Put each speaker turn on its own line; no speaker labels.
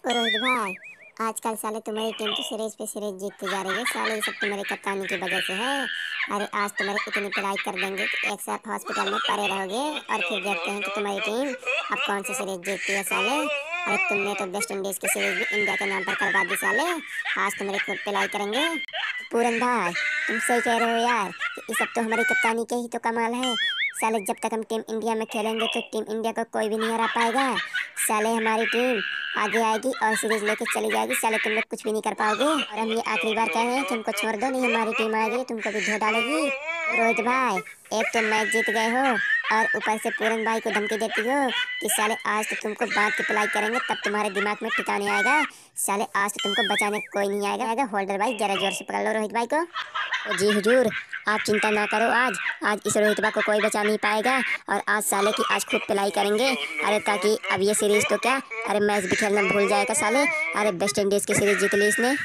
ओ रोहित भाई, आजकल साले तुम्हारी टीम तो सीरीज पे सीरीज जीतती जा रही है। साले ये सब तुम्हारी कप्तानी की वजह से है। अरे आज तुम्हारी इतनी पिटाई कर देंगे कि एक साथ हॉस्पिटल में पड़े रहोगे और फिर देखते हैं कि तुम्हारी टीम अब कौन सी सीरीज जीतती है साले। अरे तुमने तो वेस्ट इंडीज की सीरीज भी इंडिया के नाम पर करवा दी साले। आज तुम्हारी खूब पिटाई करेंगे। पूरन भाई, तुम सही कह रहे हो यार कि ये सब तो हमारी कप्तानी के ही तो कमाल है। साले जब तक हम टीम इंडिया में खेलेंगे तो टीम इंडिया को कोई भी नहीं हरा पाएगा। साले हमारी टीम आगे आएगी और सीरीज लेके चली जाएगी। साले तुम लोग कुछ भी नहीं कर पाओगे और हम ये आखिरी बार कह रहे हैं कि हमको छोड़ दो, नहीं हमारी टीम आएगी तुमको भी धो डालेगी। रोहित भाई, एक तो मैच जीत गए हो और ऊपर से पूरन भाई को धमकी देती हो कि साले आज तो तुमको बांध के पिलाई करेंगे, तब तुम्हारे दिमाग में ठिकाने आएगा। साले आज तो तुमको बचाने कोई नहीं आएगा। होल्डर भाई जरा जोर से पकड़ लो रोहित भाई को। जी हुजूर, आप चिंता ना करो। आज आज इस रोहित बा को कोई बचा नहीं पाएगा और आज साले की आज खूब पिलाई करेंगे। अरे ताकि अब ये सीरीज तो क्या, अरे मैच भी खेलना भूल जाएगा साले। अरे वेस्ट इंडीज की सीरीज जीत ली इसने।